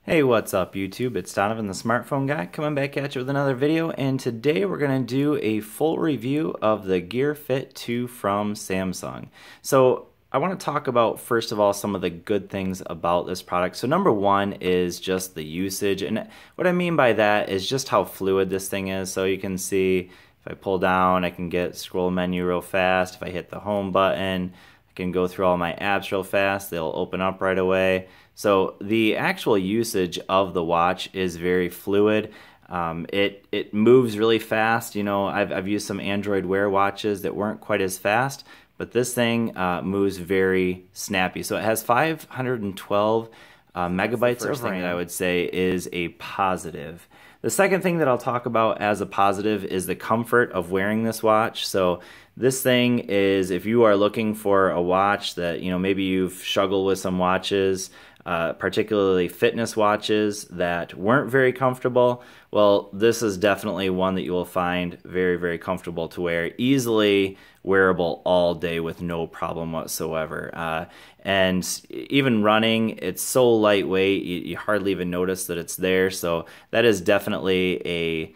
Hey, what's up YouTube? It's Donovan the Smartphone Guy coming back at you with another video, and today we're going to do a full review of the Gear Fit 2 from Samsung. So I want to talk about first of all some of the good things about this product. So number one is just the usage, and what I mean by that is just how fluid this thing is. So you can see if I pull down I can get scroll menu real fast. If I hit the home button I can go through all my apps real fast. They'll open up right away. So the actual usage of the watch is very fluid. It moves really fast. You know, I've used some Android Wear watches that weren't quite as fast, but this thing moves very snappy. So it has 512 megabytes of RAM. That I would say is a positive. The second thing that I'll talk about as a positive is the comfort of wearing this watch. So this thing is, if you are looking for a watch that, you know, maybe you've struggled with some watches, particularly fitness watches that weren't very comfortable, well, this is definitely one that you will find very, very comfortable to wear, easily wearable all day with no problem whatsoever. And even running, it's so lightweight, you hardly even notice that it's there. So that is definitely a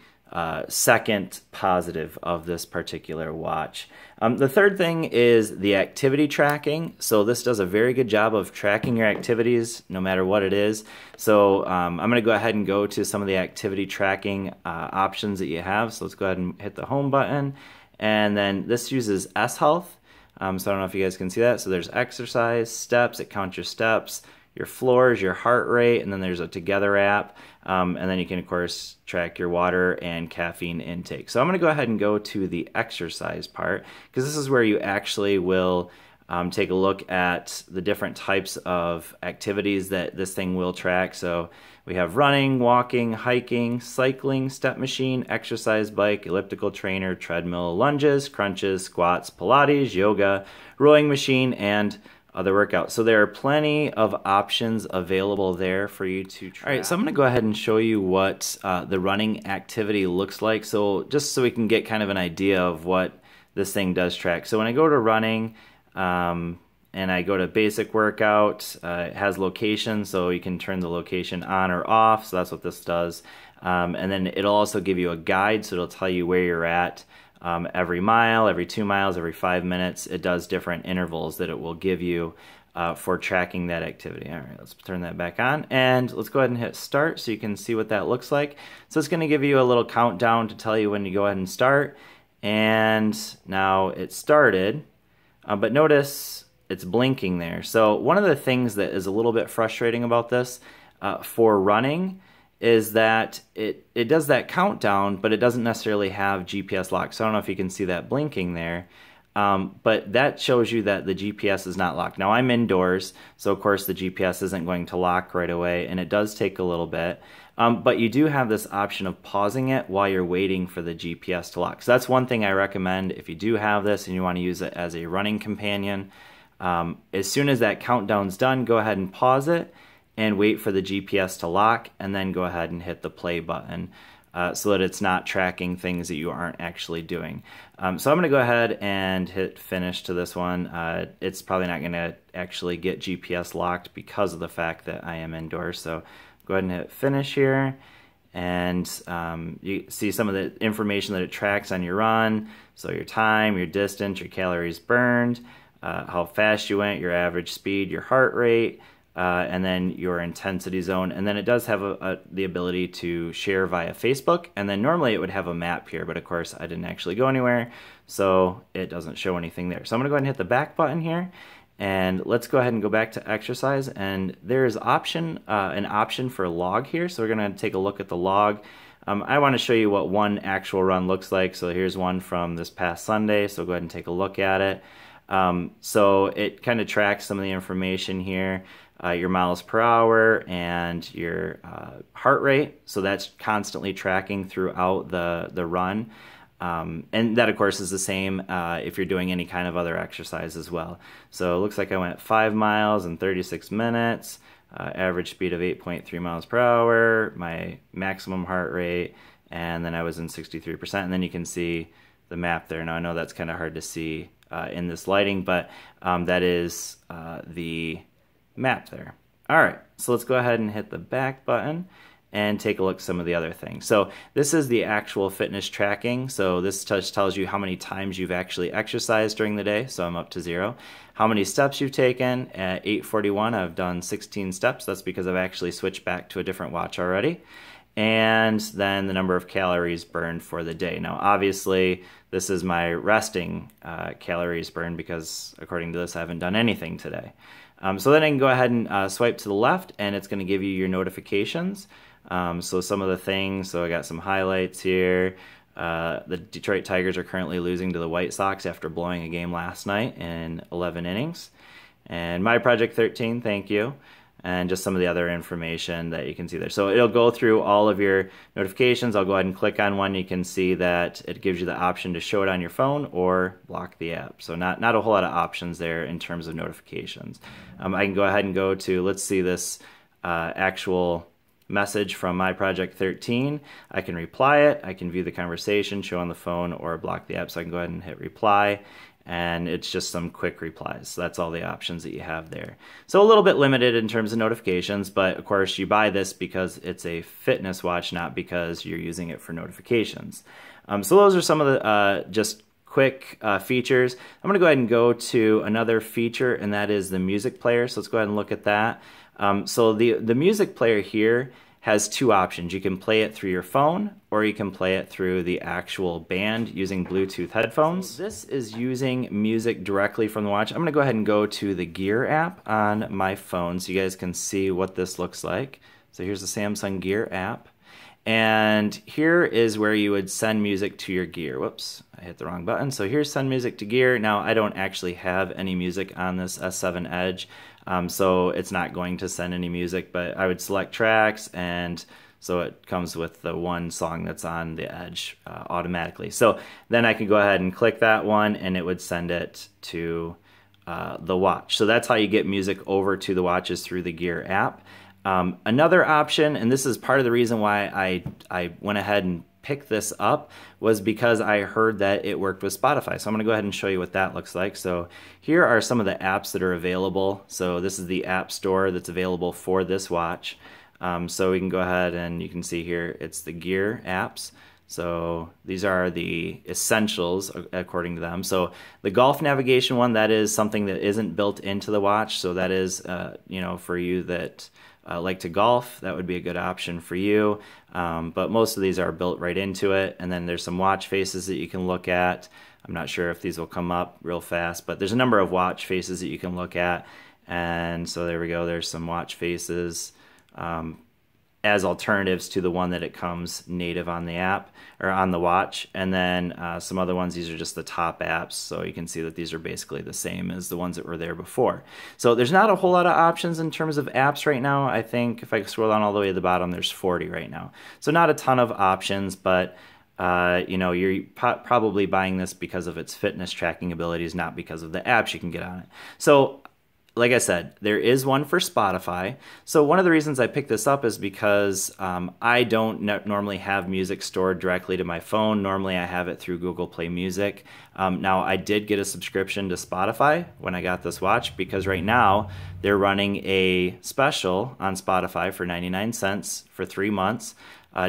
second positive of this particular watch. The third thing is the activity tracking. So this does a very good job of tracking your activities no matter what it is. So I'm going to go ahead and go to some of the activity tracking options that you have. So let's go ahead and hit the home button. And then this uses S Health. So I don't know if you guys can see that. So there's exercise, steps, it counts your steps, your floors, your heart rate, and then there's a Together app. And then you can, of course, track your water and caffeine intake. So I'm going to go ahead and go to the exercise part, because this is where you actually will take a look at the different types of activities that this thing will track. So we have running, walking, hiking, cycling, step machine, exercise bike, elliptical trainer, treadmill, lunges, crunches, squats, Pilates, yoga, rowing machine, and other workouts. So there are plenty of options available there for you to try. All right, so I'm going to go ahead and show you what the running activity looks like. So just so we can get kind of an idea of what this thing does track. So when I go to running, and I go to basic workout, it has location, so you can turn the location on or off, so that's what this does. And then it'll also give you a guide, so it'll tell you where you're at every mile, every 2 miles, every 5 minutes. It does different intervals that it will give you for tracking that activity. All right, let's turn that back on, and let's go ahead and hit start so you can see what that looks like. So it's going to give you a little countdown to tell you when to go ahead and start, and now it started. But notice it's blinking there. So one of the things that is a little bit frustrating about this for running is that it does that countdown, but it doesn't necessarily have GPS lock. So I don't know if you can see that blinking there, but that shows you that the GPS is not locked. Now I'm indoors, so of course the GPS isn't going to lock right away, and it does take a little bit. But you do have this option of pausing it while you're waiting for the GPS to lock. So that's one thing I recommend if you do have this and you want to use it as a running companion. As soon as that countdown's done, go ahead and pause it and wait for the GPS to lock, and then go ahead and hit the play button so that it's not tracking things that you aren't actually doing. So I'm going to go ahead and hit finish to this one. It's probably not going to actually get GPS locked because of the fact that I am indoors. So go ahead and hit finish here, and you see some of the information that it tracks on your run. So your time, your distance, your calories burned, how fast you went, your average speed, your heart rate, and then your intensity zone. And then it does have the ability to share via Facebook, and then normally it would have a map here, but of course I didn't actually go anywhere, so it doesn't show anything there. So I'm going to go ahead and hit the back button here, and let's go ahead and go back to exercise, and there's an option for log here. So we're going to take a look at the log. I want to show you what one actual run looks like. So here's one from this past Sunday, so go ahead and take a look at it. So it kind of tracks some of the information here, your miles per hour and your heart rate. So that's constantly tracking throughout the run. And that, of course, is the same if you're doing any kind of other exercise as well. So it looks like I went 5 miles in 36 minutes, average speed of 8.3 miles per hour, my maximum heart rate, and then I was in 63%. And then you can see the map there. Now I know that's kind of hard to see in this lighting, but that is the map there. All right, so let's go ahead and hit the back button and take a look at some of the other things. So this is the actual fitness tracking. So this just tells you how many times you've actually exercised during the day. So I'm up to 0. How many steps you've taken. At 8:41, I've done 16 steps. That's because I've actually switched back to a different watch already. And then the number of calories burned for the day. Now, obviously, this is my resting calories burned because according to this, I haven't done anything today. So then I can go ahead and swipe to the left, and it's going to give you your notifications. So some of the things, so I got some highlights here. The Detroit Tigers are currently losing to the White Sox after blowing a game last night in 11 innings. And My Project 13, thank you. And just some of the other information that you can see there. So it'll go through all of your notifications. I'll go ahead and click on one. You can see that it gives you the option to show it on your phone or block the app. So not a whole lot of options there in terms of notifications. I can go ahead and go to, let's see this actual message from My Project 13. I can reply it. I can view the conversation, show on the phone, or block the app. So I can go ahead and hit reply. And it's just some quick replies. So that's all the options that you have there. So a little bit limited in terms of notifications, but of course you buy this because it's a fitness watch, not because you're using it for notifications. So those are some of the just quick features. I'm gonna go ahead and go to another feature, and that is the music player. So let's go ahead and look at that. So the music player here has two options. You can play it through your phone, or you can play it through the actual band using Bluetooth headphones. So this is using music directly from the watch. I'm gonna go ahead and go to the Gear app on my phone so you guys can see what this looks like. So here's the Samsung Gear app. And here is where you would send music to your Gear. Whoops, I hit the wrong button. So here's send music to Gear. Now I don't actually have any music on this S7 Edge, so it's not going to send any music, but I would select tracks, and so it comes with the one song that's on the Edge automatically. So then I can go ahead and click that one, and it would send it to the watch. So that's how you get music over to the watches through the Gear app. Another option, and this is part of the reason why I went ahead and picked this up, was because I heard that it worked with Spotify. So I'm gonna go ahead and show you what that looks like. So here are some of the apps that are available. So this is the app store that's available for this watch. So we can go ahead and you can see here, it's the Gear apps. So these are the essentials according to them. So the golf navigation one, that is something that isn't built into the watch. So that is, you know, for you that like to golf, that would be a good option for you. But most of these are built right into it. And then there's some watch faces that you can look at. I'm not sure if these will come up real fast, but there's a number of watch faces that you can look at. And so there we go. There's some watch faces as alternatives to the one that it comes native on the app or on the watch. And then some other ones, these are just the top apps. So you can see that these are basically the same as the ones that were there before. So there's not a whole lot of options in terms of apps right now. I think if I scroll down all the way to the bottom, there's 40 right now. So not a ton of options, but you know, you're probably buying this because of its fitness tracking abilities, not because of the apps you can get on it. So like I said, there is one for Spotify. So one of the reasons I picked this up is because I don't normally have music stored directly to my phone. Normally I have it through Google Play Music. Now I did get a subscription to Spotify when I got this watch, because right now they're running a special on Spotify for 99 cents for 3 months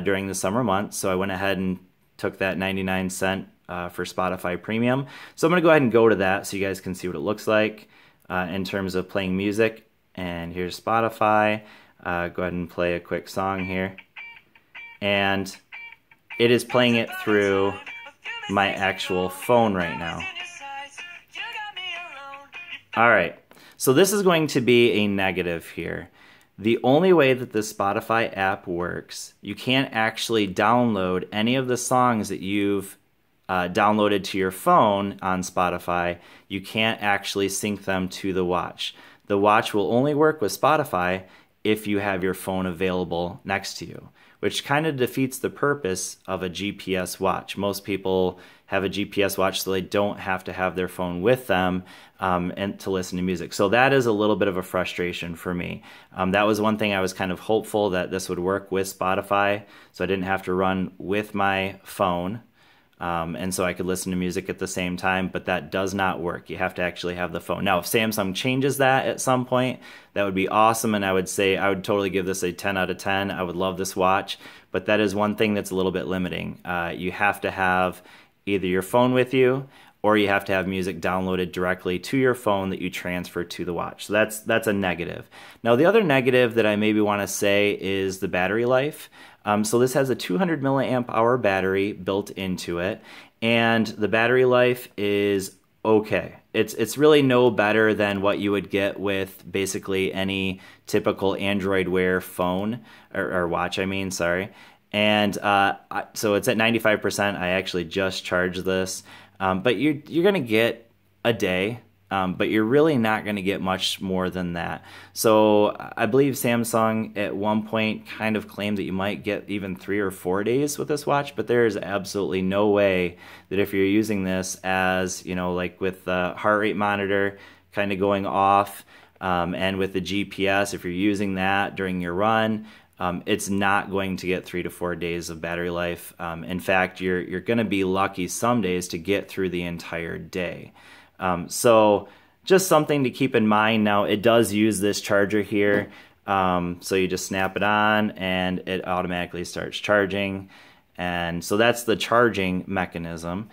during the summer months. So I went ahead and took that 99 cent for Spotify Premium. So I'm gonna go ahead and go to that so you guys can see what it looks like. In terms of playing music. And here's Spotify. Go ahead and play a quick song here. And it is playing it through my actual phone right now. All right, so this is going to be a negative here. The only way that the Spotify app works, you can't actually download any of the songs that you've downloaded to your phone on Spotify. You can't actually sync them to the watch. The watch will only work with Spotify if you have your phone available next to you, which kind of defeats the purpose of a GPS watch. Most people have a GPS watch so they don't have to have their phone with them and to listen to music. So that is a little bit of a frustration for me. That was one thing I was kind of hopeful that this would work with Spotify, so I didn't have to run with my phone. And so I could listen to music at the same time, but that does not work. You have to actually have the phone. Now, if Samsung changes that at some point, that would be awesome, and I would say I would totally give this a 10 out of 10. I would love this watch, but that is one thing that's a little bit limiting. You have to have either your phone with you, or you have to have music downloaded directly to your phone that you transfer to the watch. So that's a negative. Now, the other negative that I maybe want to say is the battery life. So this has a 200 milliamp hour battery built into it, and the battery life is okay. It's really no better than what you would get with basically any typical Android Wear phone, or watch, I mean, sorry. And so it's at 95%. I actually just charged this. But you're going to get a day, but you're really not going to get much more than that. So I believe Samsung at one point kind of claimed that you might get even 3 or 4 days with this watch, but there is absolutely no way that if you're using this as, you know, like with the heart rate monitor kind of going off, and with the GPS, if you're using that during your run, it's not going to get 3 to 4 days of battery life. In fact, you're going to be lucky some days to get through the entire day. So just something to keep in mind. Now, it does use this charger here. So you just snap it on and it automatically starts charging. And so that's the charging mechanism.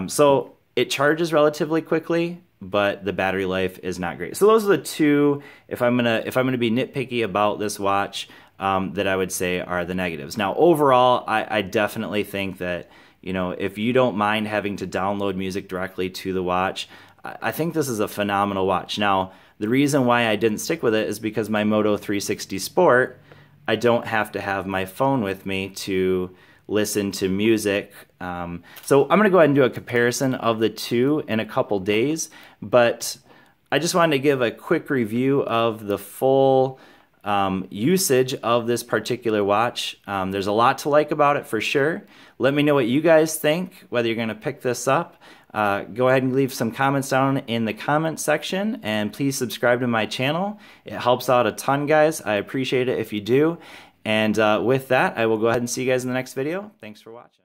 So it charges relatively quickly, but the battery life is not great. So those are the two, if I'm gonna be nitpicky about this watch, that I would say are the negatives. Now, overall, I definitely think that, you know, if you don't mind having to download music directly to the watch, I think this is a phenomenal watch. Now, the reason why I didn't stick with it is because my Moto 360 Sport, I don't have to have my phone with me to listen to music. So I'm gonna go ahead and do a comparison of the two in a couple days, but I just wanted to give a quick review of the full usage of this particular watch. There's a lot to like about it for sure. Let me know what you guys think, whether you're going to pick this up. Go ahead and leave some comments down in the comment section, and please subscribe to my channel. It helps out a ton, guys. I appreciate it if you do. And with that, I will go ahead and see you guys in the next video. Thanks for watching.